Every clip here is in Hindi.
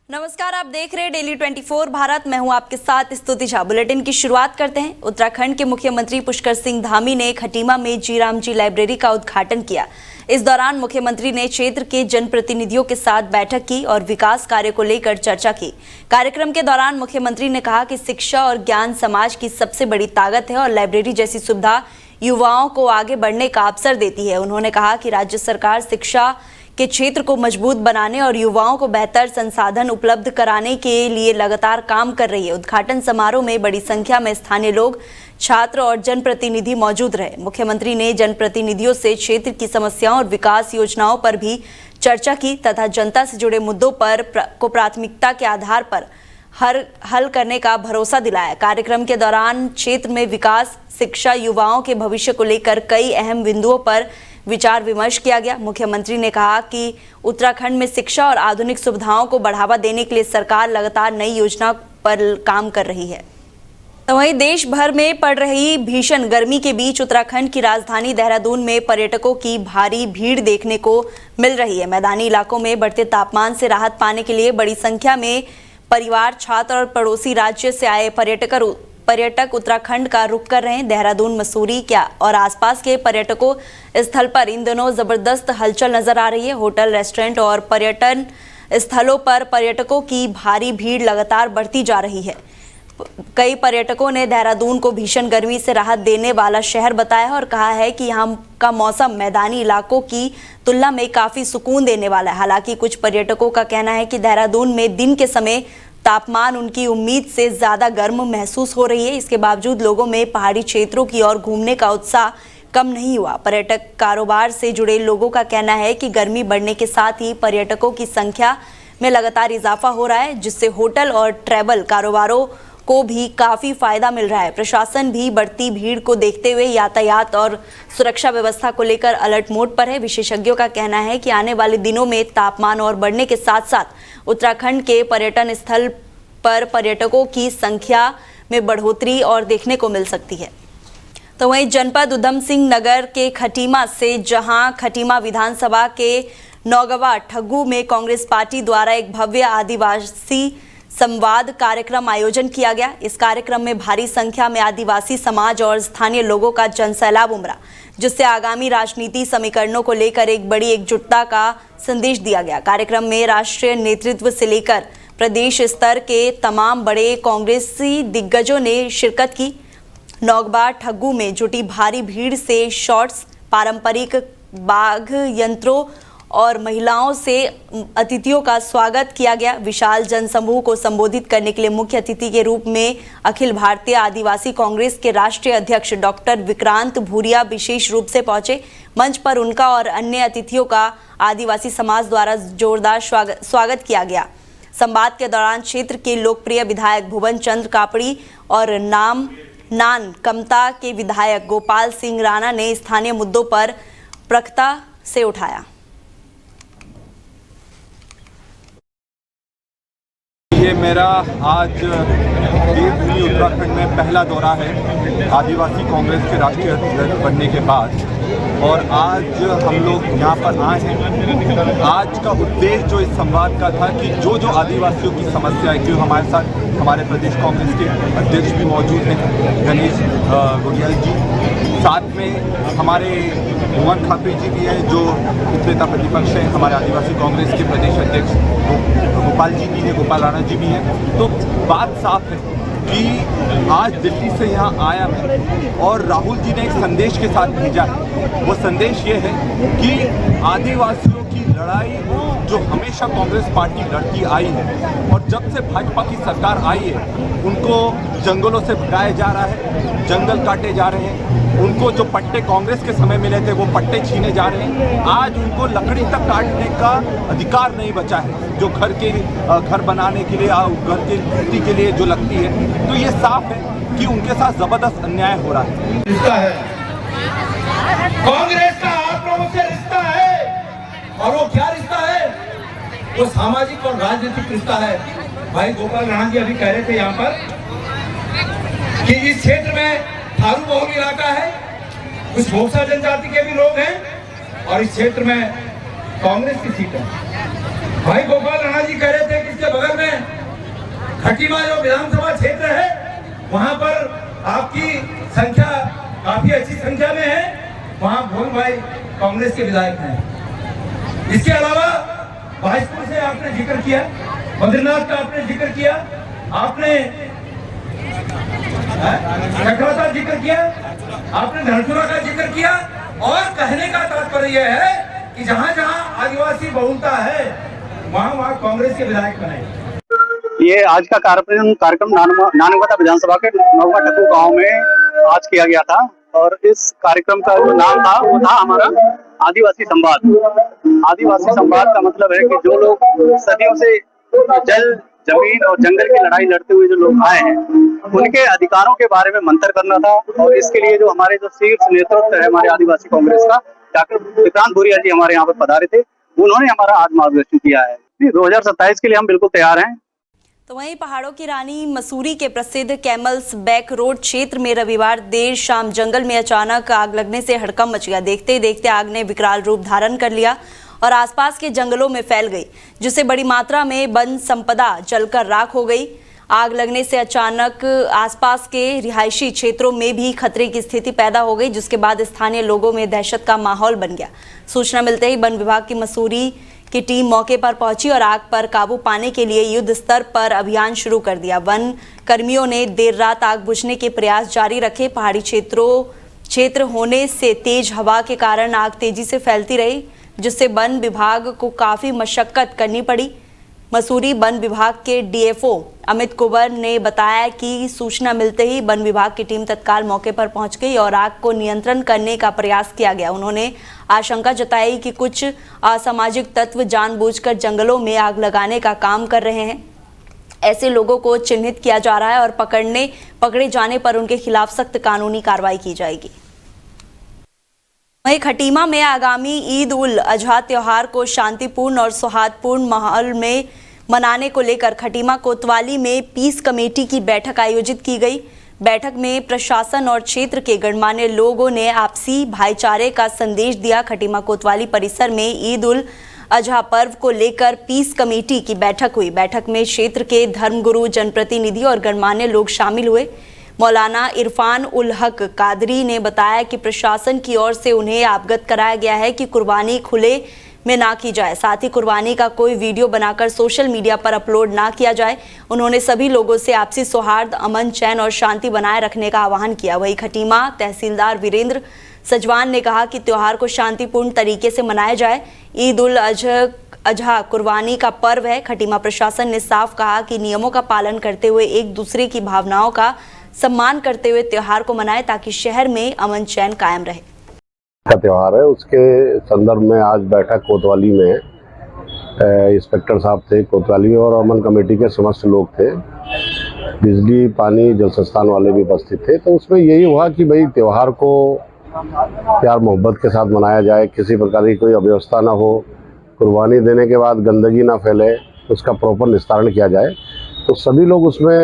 नमस्कार, आप देख रहे हैं डेली 24 भारत। मैं हूं आपके साथ स्तुति झा। बुलेटिन की शुरुआत करते हैं। उत्तराखंड के मुख्यमंत्री पुष्कर सिंह धामी ने खटीमा में जीराम जी लाइब्रेरी का उद्घाटन किया। इस दौरान मुख्यमंत्री ने क्षेत्र के जनप्रतिनिधियों के साथ बैठक की और विकास कार्य को लेकर चर्चा की। कार्यक्रम के दौरान मुख्यमंत्री ने कहा कि शिक्षा और ज्ञान समाज की सबसे बड़ी ताकत है और लाइब्रेरी जैसी सुविधा युवाओं को आगे बढ़ने का अवसर देती है। उन्होंने कहा कि राज्य सरकार शिक्षा के क्षेत्र को मजबूत बनाने और युवाओं को बेहतर संसाधन उपलब्ध कराने के लिए लगातार काम कर रही है। उद्घाटन समारोह में बड़ी संख्या में स्थानीय लोग, छात्र और जनप्रतिनिधि मौजूद रहे। मुख्यमंत्री ने जनप्रतिनिधियों से क्षेत्र की समस्याओं और विकास योजनाओं पर भी चर्चा की तथा जनता से जुड़े मुद्दों पर प्राथमिकता के आधार पर हल करने का भरोसा दिलाया। कार्यक्रम के दौरान क्षेत्र में विकास, शिक्षा, युवाओं के भविष्य को लेकर कई अहम बिंदुओं पर विचार विमर्श किया गया। मुख्यमंत्री ने कहा कि उत्तराखंड में शिक्षा और आधुनिक सुविधाओं को बढ़ावा देने के लिए सरकार लगातार नई योजना पर काम कर रही है। तो वहीं देश भर में पड़ रही भीषण गर्मी के बीच उत्तराखंड की राजधानी देहरादून में पर्यटकों की भारी भीड़ देखने को मिल रही है। मैदानी इलाकों में बढ़ते तापमान से राहत पाने के लिए बड़ी संख्या में परिवार, छात्र और पड़ोसी राज्य से आए पर्यटक उत्तराखंड का रुख कर रहे हैं। देहरादून, मसूरी और आसपास के पर्यटकों स्थल पर इन दिनों जबरदस्त हलचल नजर आ रही है। होटल, रेस्टोरेंट और पर्यटन स्थलों पर पर्यटकों की भारी भीड़ लगातार बढ़ती जा रही है। कई पर्यटकों ने देहरादून को भीषण गर्मी से राहत देने वाला शहर बताया और कहा है कि यहाँ का मौसम मैदानी इलाकों की तुलना में काफी सुकून देने वाला है। हालांकि कुछ पर्यटकों का कहना है कि देहरादून में दिन के समय तापमान उनकी उम्मीद से ज्यादा गर्म महसूस हो रही है। इसके बावजूद लोगों में पहाड़ी क्षेत्रों की ओर घूमने का उत्साह कम नहीं हुआ। पर्यटक कारोबार से जुड़े लोगों का कहना है कि गर्मी बढ़ने के साथ ही पर्यटकों की संख्या में लगातार इजाफा हो रहा है, जिससे होटल और ट्रैवल कारोबारों को भी काफी फायदा मिल रहा है। प्रशासन भी बढ़ती भीड़ को देखते हुए यातायात और सुरक्षा व्यवस्था को लेकर अलर्ट मोड पर है। विशेषज्ञों का कहना है कि आने वाले दिनों में तापमान और बढ़ने के साथ साथ उत्तराखंड के पर्यटन स्थल पर पर्यटकों की संख्या में बढ़ोतरी और देखने को मिल सकती है। तो वहीं जनपद उधम सिंह नगर के खटीमा से, जहां खटीमा विधानसभा के नौगवा ठग्गू में कांग्रेस पार्टी द्वारा एक भव्य आदिवासी संवाद कार्यक्रम आयोजन किया गया। इस कार्यक्रम में भारी संख्या में आदिवासी समाज और स्थानीय लोगों का जनसैलाब उमड़ा, जिससे आगामी राजनीति समीकरणों को लेकर एक बड़ी एकजुटता का संदेश दिया गया। कार्यक्रम में राष्ट्रीय नेतृत्व से लेकर प्रदेश स्तर के तमाम बड़े कांग्रेसी दिग्गजों ने शिरकत की। नौगवा ठग्गू में जुटी भारी भीड़ से शॉट्स, पारंपरिक बाघ यंत्रों और महिलाओं से अतिथियों का स्वागत किया गया। विशाल जनसमूह को संबोधित करने के लिए मुख्य अतिथि के रूप में अखिल भारतीय आदिवासी कांग्रेस के राष्ट्रीय अध्यक्ष डॉक्टर विक्रांत भूरिया विशेष रूप से पहुंचे। मंच पर उनका और अन्य अतिथियों का आदिवासी समाज द्वारा जोरदार स्वागत किया गया। संवाद के दौरान क्षेत्र के लोकप्रिय विधायक भुवन चंद्र कापड़ी और नान कमता के विधायक गोपाल सिंह राणा ने स्थानीय मुद्दों पर प्रखरता से उठाया। ये मेरा आज देवभूमि उत्तराखंड में पहला दौरा है आदिवासी कांग्रेस के राष्ट्रीय अध्यक्ष बनने के बाद, और आज हम लोग यहाँ पर आए हैं। आज का उद्देश्य जो इस संवाद का था कि जो आदिवासियों की समस्या है, जो हमारे साथ हमारे प्रदेश कांग्रेस के अध्यक्ष भी मौजूद हैं, गणेश गोड़ियाल जी, साथ में हमारे भुवन खापरी जी भी हैं जो नेता प्रतिपक्ष हैं, हमारे आदिवासी कांग्रेस के प्रदेश अध्यक्ष गोपाल जी भी हैं, गोपाल राणा जी भी हैं। तो बात साफ है कि आज दिल्ली से यहाँ आया मैं और राहुल जी ने एक संदेश के साथ भेजा है। वो संदेश ये है कि आदिवासियों की लड़ाई जो हमेशा कांग्रेस पार्टी लड़ती आई है, और जब से भाजपा की सरकार आई है उनको जंगलों से भगाया जा रहा है, जंगल काटे जा रहे हैं, उनको जो पट्टे कांग्रेस के समय मिले थे वो पट्टे छीने जा रहे हैं। आज उनको लकड़ी तक काटने का अधिकार नहीं बचा है, जो घर बनाने के लिए, घर की मिट्टी के लिए जो लगती है। तो ये साफ है कि उनके साथ जबरदस्त अन्याय हो रहा है। रिश्ता है कांग्रेस का, आप लोगों से रिश्ता है, और वो क्या रिश्ता है? वो सामाजिक और राजनीतिक रिश्ता है। भाई गोपाल राणा जी अभी कह रहे थे यहाँ पर कि इस क्षेत्र में थारू बहुल इलाका है, कुछ भोक्सा जनजाति के भी लोग हैं, और इस क्षेत्र में कांग्रेस की सीट है। भाई गोपाल राणा जी कह रहे थे कि इसके बगल में खटीमा जो विधानसभा क्षेत्र है वहां पर आपकी संख्या काफी अच्छी संख्या में है, वहां भोल भाई कांग्रेस के विधायक हैं। इसके अलावा भाजपा से आपने जिक्र किया, बद्रीनाथ का आपने जिक्र किया, आपने चक्रवाता जिक्र किया, आपने धनसुरा का जिक्र किया, और कहने का तात्पर्य यह है कि जहां जहां आदिवासी बहुलता है वहां वहां कांग्रेस के विधायक बने। ये आज का कार्यक्रम नानगवादा विधानसभा के नौवा टक्कू गांव में आज किया गया था, और इस कार्यक्रम का जो नाम था वो था हमारा आदिवासी संवाद। आदिवासी संवाद का मतलब है कि जो लोग सदियों से जल, जमीन और जंगल की लड़ाई लड़ते हुए जो लोग आए हैं, उनके अधिकारों के बारे में मंथन करना था। और इसके लिए जो हमारे जो शीर्ष नेतृत्व है हमारे आदिवासी कांग्रेस का, डॉक्टर विक्रांत भूरिया जी हमारे यहाँ पर पधारे थे, उन्होंने हमारा आज मार्गदर्शन किया है। 2027 के लिए हम बिल्कुल तैयार हैं। तो वहीं पहाड़ों की रानी मसूरी के प्रसिद्ध कैमल्स बैक रोड क्षेत्र में रविवार देर शाम जंगल में अचानक आग लगने से हड़कंप मच गया। देखते ही देखते आग ने विकराल रूप धारण कर लिया और आसपास के जंगलों में फैल गई, जिससे बड़ी मात्रा में वन संपदा जलकर राख हो गई। आग लगने से अचानक आसपास के रिहायशी क्षेत्रों में भी खतरे की स्थिति पैदा हो गई, जिसके बाद स्थानीय लोगों में दहशत का माहौल बन गया। सूचना मिलते ही वन विभाग की मसूरी की टीम मौके पर पहुंची और आग पर काबू पाने के लिए युद्ध स्तर पर अभियान शुरू कर दिया। वन कर्मियों ने देर रात आग बुझने के प्रयास जारी रखे। पहाड़ी क्षेत्र होने से तेज हवा के कारण आग तेजी से फैलती रही, जिससे वन विभाग को काफी मशक्कत करनी पड़ी। मसूरी वन विभाग के डीएफओ अमित कुंवर ने बताया कि सूचना मिलते ही वन विभाग की टीम तत्काल मौके पर पहुंच गई और आग को नियंत्रण करने का प्रयास किया गया। उन्होंने आशंका जताई कि कुछ असामाजिक तत्व जानबूझकर जंगलों में आग लगाने का काम कर रहे हैं। ऐसे लोगों को चिन्हित किया जा रहा है और पकड़े जाने पर उनके खिलाफ सख्त कानूनी कार्रवाई की जाएगी। वहीं खटीमा में आगामी ईद उल अजहा त्योहार को शांतिपूर्ण और सौहार्दपूर्ण माहौल में मनाने को लेकर खटीमा कोतवाली में पीस कमेटी की बैठक आयोजित की गई। बैठक में प्रशासन और क्षेत्र के गणमान्य लोगों ने आपसी भाईचारे का संदेश दिया। खटीमा कोतवाली परिसर में ईद उल अजहा पर्व को लेकर पीस कमेटी की बैठक हुई। बैठक में क्षेत्र के धर्मगुरु, जनप्रतिनिधि और गणमान्य लोग शामिल हुए। मौलाना इरफान उल हक कादरी ने बताया कि प्रशासन की ओर से उन्हें अवगत कराया गया है कि कुर्बानी खुले में ना की जाए, साथ ही कुर्बानी का कोई वीडियो बनाकर सोशल मीडिया पर अपलोड ना किया जाए। उन्होंने सभी लोगों से आपसी सौहार्द, अमन, चैन और शांति बनाए रखने का आह्वान किया। वहीं खटीमा तहसीलदार वीरेंद्र सजवान ने कहा कि त्योहार को शांतिपूर्ण तरीके से मनाया जाए। ईद उल अजहा कुर्बानी का पर्व है। खटीमा प्रशासन ने साफ कहा कि नियमों का पालन करते हुए एक दूसरे की भावनाओं का सम्मान करते हुए त्योहार को मनाएं, ताकि शहर में अमन चैन कायम रहे। का त्योहार है, उसके संदर्भ में आज बैठक कोतवाली में इंस्पेक्टर साहब थे कोतवाली और अमन कमेटी के समस्त लोग थे, बिजली, पानी, जल संस्थान वाले भी उपस्थित थे। तो उसमें यही हुआ कि भाई त्योहार को प्यार मोहब्बत के साथ मनाया जाए, किसी प्रकार की कोई अव्यवस्था ना हो, कुर्बानी देने के बाद गंदगी ना फैले, उसका प्रॉपर निस्तारण किया जाए। तो सभी लोग उसमें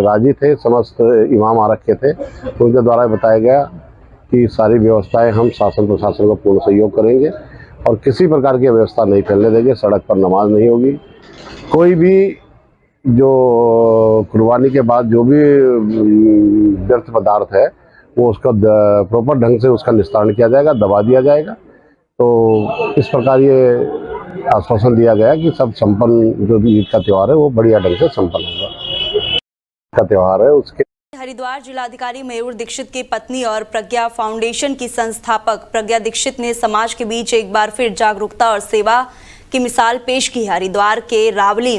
राजी थे, समस्त इमाम आ रखे थे। उनके द्वारा बताया गया कि सारी व्यवस्थाएं हम शासन प्रशासन को पूर्ण सहयोग करेंगे और किसी प्रकार की व्यवस्था नहीं फैलने देंगे। सड़क पर नमाज नहीं होगी, कोई भी जो कुर्बानी के बाद जो भी व्यर्थ पदार्थ है वो उसका प्रॉपर ढंग से उसका निस्तारण किया जाएगा, दबा दिया जाएगा। तो इस प्रकार ये आश्वासन दिया गया कि सब संपन्न, जो भी ईद का त्यौहार है वो बढ़िया ढंग से संपन्न होगा। का त्यौहार है उसके हरिद्वार जिलाधिकारी मयूर दीक्षित की पत्नी और प्रज्ञा फाउंडेशन की संस्थापक प्रज्ञा दीक्षित ने समाज के बीच एक बार फिर जागरूकता और सेवा की मिसाल पेश की। हरिद्वार के रावली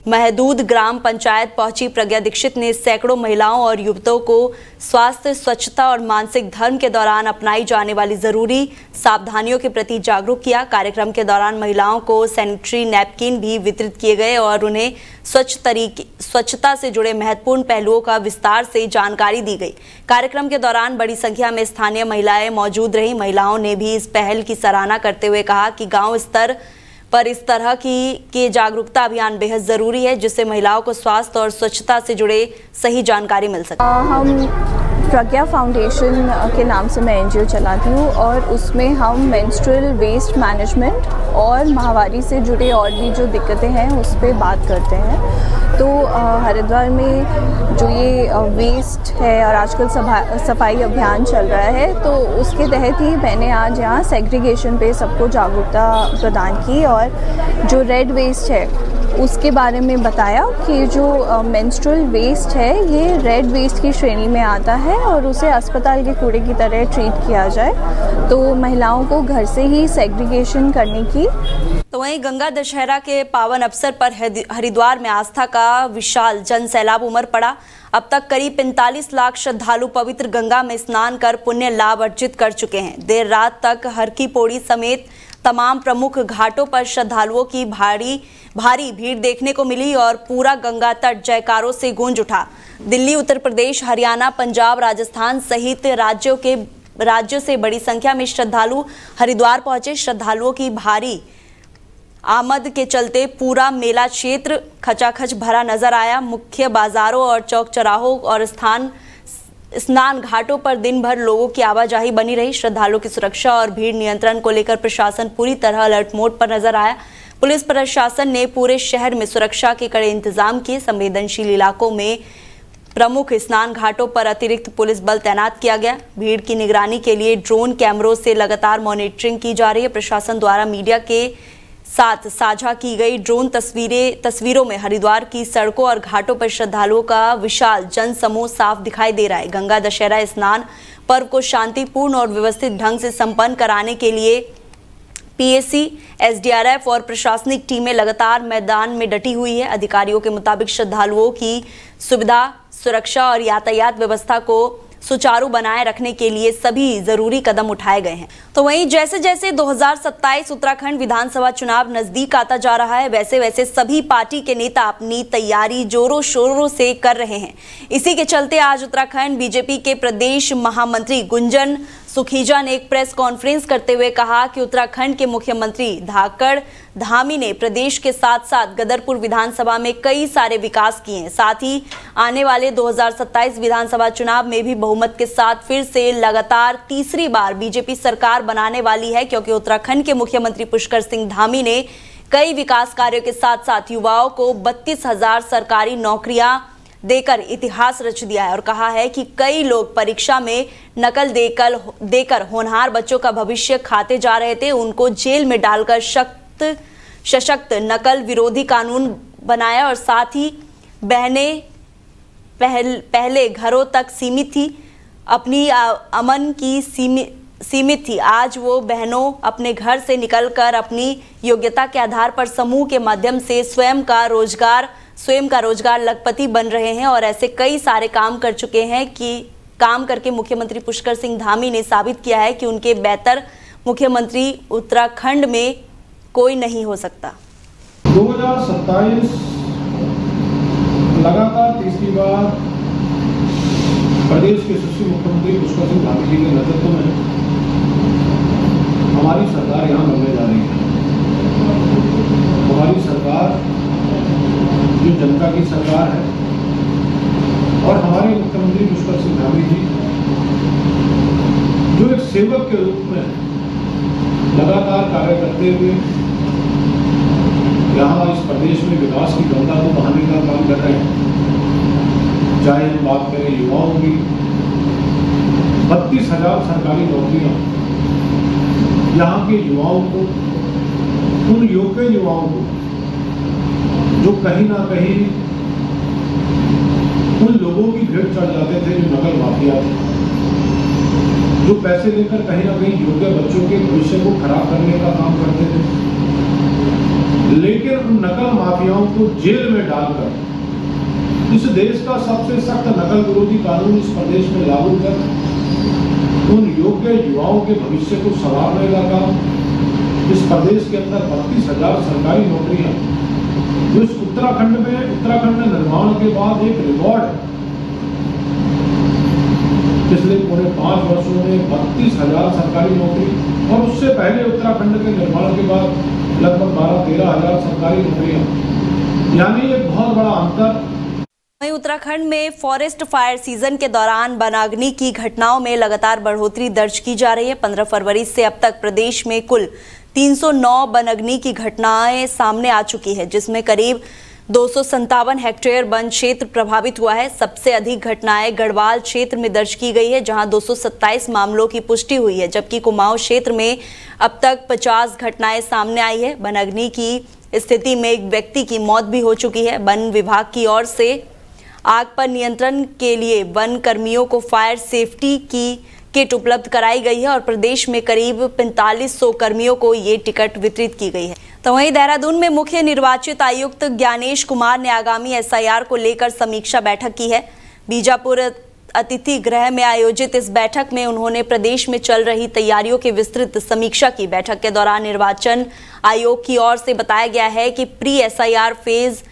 महदूद ग्राम पंचायत पहुंची प्रज्ञा दीक्षित ने सैकड़ों महिलाओं और युवकों को स्वास्थ्य, स्वच्छता और मानसिक धर्म के दौरान अपनाई जाने वाली जरूरी सावधानियों के प्रति जागरूक किया। कार्यक्रम के दौरान महिलाओं को सैनिटरी नैपकिन भी वितरित किए गए और उन्हें स्वच्छता से जुड़े महत्वपूर्ण पहलुओं का विस्तार से जानकारी दी गई। कार्यक्रम के दौरान बड़ी संख्या में स्थानीय महिलाएं मौजूद रहीं। महिलाओं ने भी इस पहल की सराहना करते हुए कहा कि गाँव स्तर पर इस तरह की जागरूकता अभियान बेहद जरूरी है, जिससे महिलाओं को स्वास्थ्य और स्वच्छता से जुड़े सही जानकारी मिल सके। हम प्रज्ञा फाउंडेशन के नाम से मैं एनजीओ चलाती हूँ और उसमें हम मेंस्ट्रुअल वेस्ट मैनेजमेंट और माहवारी से जुड़े और भी जो दिक्कतें हैं उस पर बात करते हैं। तो हरिद्वार में जो ये वेस्ट है और आजकल सफाई अभियान चल रहा है, तो उसके तहत ही मैंने आज यहाँ सेग्रीगेशन पे सबको जागरूकता प्रदान की और जो रेड वेस्ट है उसके बारे में बताया कि जो मेंस्ट्रुअल वेस्ट है ये रेड वेस्ट की श्रेणी में आता है और उसे अस्पताल के कूड़े की तरह ट्रीट किया जाए। तो महिलाओं को घर से ही सेग्रीगेशन करने की। तो वहीं गंगा दशहरा के पावन अवसर पर हरिद्वार में आस्था का विशाल जन सैलाब उमड़ पड़ा। अब तक करीब 45 लाख श्रद्धालु पवित्र गंगा में स्नान कर पुण्य लाभ अर्जित कर चुके हैं। देर रात तक हर की पौड़ी समेत तमाम प्रमुख घाटों पर श्रद्धालुओं की भारी भीड़ देखने को मिली और पूरा गंगा तट जयकारों से गूंज उठा। दिल्ली, उत्तर प्रदेश, हरियाणा, पंजाब, राजस्थान सहित राज्यों से बड़ी संख्या में श्रद्धालु हरिद्वार पहुंचे। श्रद्धालुओं की भारी आमद के चलते पूरा मेला क्षेत्र खचाखच भरा नजर आया। मुख्य बाजारों और चौक चौराहों और स्नान घाटों पर दिन भर लोगों की आवाजाही बनी रही। श्रद्धालुओं की सुरक्षा और भीड़ नियंत्रण को लेकर प्रशासन पूरी तरह अलर्ट मोड पर नजर आया। पुलिस प्रशासन ने पूरे शहर में सुरक्षा के कड़े इंतजाम किए। संवेदनशील इलाकों में प्रमुख स्नान घाटों पर अतिरिक्त पुलिस बल तैनात किया गया। भीड़ की निगरानी के लिए ड्रोन कैमरों से लगातार मॉनिटरिंग की जा रही है। प्रशासन द्वारा मीडिया के साथ साझा की गई ड्रोन तस्वीरों में हरिद्वार की सड़कों और घाटों पर श्रद्धालुओं का विशाल जन समूह साफ दिखाई दे रहा है। गंगा दशहरा स्नान पर्व को शांतिपूर्ण और व्यवस्थित ढंग से संपन्न कराने के लिए पीएसी, एसडीआरएफ और प्रशासनिक टीमें लगातार मैदान में डटी हुई है। अधिकारियों के मुताबिक श्रद्धालुओं की सुविधा, सुरक्षा और यातायात व्यवस्था को सुचारू बनाए रखने के लिए सभी जरूरी कदम उठाए गए हैं। तो वहीं जैसे जैसे 2027 उत्तराखंड विधानसभा चुनाव नजदीक आता जा रहा है, वैसे वैसे सभी पार्टी के नेता अपनी तैयारी जोरों शोरों से कर रहे हैं। इसी के चलते आज उत्तराखंड बीजेपी के प्रदेश महामंत्री गुंजन सुखीजा ने एक प्रेस कॉन्फ्रेंस करते हुए कहा कि उत्तराखंड के मुख्यमंत्री धाकड़ धामी ने प्रदेश के साथ साथ गदरपुर विधानसभा में कई सारे विकास किए हैं। साथ ही आने वाले 2027 विधानसभा चुनाव में भी बहुमत के साथ फिर से लगातार तीसरी बार बीजेपी सरकार बनाने वाली है, क्योंकि उत्तराखंड के मुख्यमंत्री पुष्कर सिंह धामी ने कई विकास कार्यों के साथ साथ युवाओं को 32,000 सरकारी नौकरियां देकर इतिहास रच दिया है और कहा है कि कई लोग परीक्षा में नकल देकर होनहार बच्चों का भविष्य खाते जा रहे थे। उनको जेल में डालकर सशक्त नकल विरोधी कानून बनाया और साथ ही बहनें पहले घरों तक सीमित थी, अपनी अमन की सीमित थी। आज वो बहनों अपने घर से निकलकर अपनी योग्यता के आधार पर समूह के माध्यम से स्वयं का रोजगार लखपति बन रहे हैं और ऐसे कई सारे काम कर चुके हैं कि काम करके मुख्यमंत्री पुष्कर सिंह धामी ने साबित किया है कि उनके बेहतर मुख्यमंत्री उत्तराखंड में कोई नहीं हो सकता। 2027 लगातार तीसरी बार प्रदेश के यशस्वी मुख्यमंत्री पुष्कर सिंह धामी जी के नेतृत्व में हमारी सरकार यहाँ बनने जा रही है। हमारी सरकार जो जनता की सरकार है और हमारे मुख्यमंत्री पुष्कर सिंह धामी जी जो एक सेवक के रूप में लगातार कार्य करते हुए यहाँ इस प्रदेश में विकास की गंगा को बहाने का काम कर रहे हैं। चाहे हम बात करें युवाओं की, 32,000 सरकारी नौकरियां यहाँ के युवाओं को, उन योग्य युवाओं को जो कहीं ना कहीं उन लोगों की भीड़ चढ़ जाते थे जो नकल माफिया थे, जो पैसे लेकर कहीं ना कहीं योग्य बच्चों के भविष्य को खराब करने का काम करते थे। लेकिन उन नकल माफियाओं को जेल में डालकर इस देश का सबसे सख्त नकल विरोधी कानून इस प्रदेश में लागू कर उन योग्य युवाओं के भविष्य को संवारने का काम इस प्रदेश के अंदर 32,000 सरकारी नौकरियां जो इस उत्तराखंड में निर्माण के बाद एक रिकॉर्ड है। पिछले पूरे 5 वर्षों में 32,000 सरकारी नौकरी और उससे पहले उत्तराखंड के निर्माण के बाद लगभग 12-13 हजार सरकारी नौकरियां, यानी एक बहुत बड़ा अंतर वहीं उत्तराखंड में फॉरेस्ट फायर सीजन के दौरान वनाग्नि की घटनाओं में लगातार बढ़ोतरी दर्ज की जा रही है। 15 फरवरी से अब तक प्रदेश में कुल 309 वनाग्नि की घटनाएं सामने आ चुकी है, जिसमें करीब 257 हेक्टेयर वन क्षेत्र प्रभावित हुआ है। सबसे अधिक घटनाएं गढ़वाल क्षेत्र में दर्ज की गई है, जहां 227 मामलों की पुष्टि हुई है, जबकि कुमाऊं क्षेत्र में अब तक 50 घटनाएं सामने आई है। वनाग्नि की स्थिति में एक व्यक्ति की मौत भी हो चुकी है। वन विभाग की ओर से आग पर नियंत्रण के लिए वन कर्मियों को फायर सेफ्टी की किट उपलब्ध कराई गई है और प्रदेश में करीब 4500 कर्मियों को ये टिकट वितरित की गई है। तो वहीं देहरादून में मुख्य निर्वाचित आयुक्त ज्ञानेश कुमार ने आगामी एसआईआर को लेकर समीक्षा बैठक की है। बीजापुर अतिथि गृह में आयोजित इस बैठक में उन्होंने प्रदेश में चल रही तैयारियों की विस्तृत समीक्षा की। बैठक के दौरान निर्वाचन आयोग की ओर से बताया गया है कि प्री एसआईआर फेज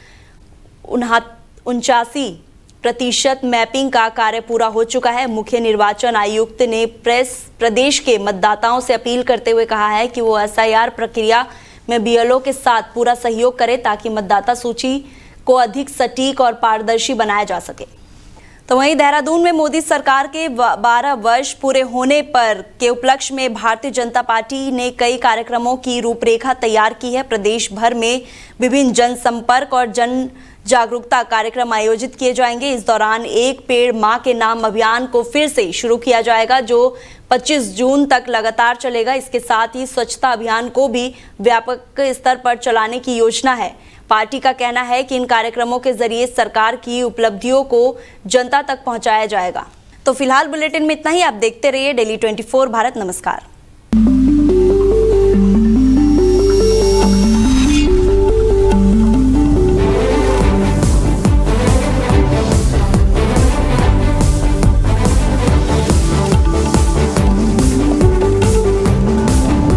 89% मैपिंग का कार्य पूरा हो चुका है। मुख्य निर्वाचन आयुक्त ने प्रदेश के मतदाताओं से अपील करते हुए कहा है कि वो एसआईआर प्रक्रिया में बीएलओ के साथ पूरा सहयोग करें, ताकि मतदाता सूची को अधिक सटीक और पारदर्शी बनाया जा सके। तो वहीं देहरादून में मोदी सरकार के 12 वर्ष पूरे होने पर के उपलक्ष्य में भारतीय जनता पार्टी ने कई कार्यक्रमों की रूपरेखा तैयार की है। प्रदेश भर में विभिन्न जनसंपर्क और जन जागरूकता कार्यक्रम आयोजित किए जाएंगे। इस दौरान एक पेड़ मां के नाम अभियान को फिर से शुरू किया जाएगा, जो 25 जून तक लगातार चलेगा। इसके साथ ही स्वच्छता अभियान को भी व्यापक स्तर पर चलाने की योजना है। पार्टी का कहना है कि इन कार्यक्रमों के जरिए सरकार की उपलब्धियों को जनता तक पहुंचाया जाएगा। तो फिलहाल बुलेटिन में इतना ही। आप देखते रहिए डेली 24 भारत। नमस्कार।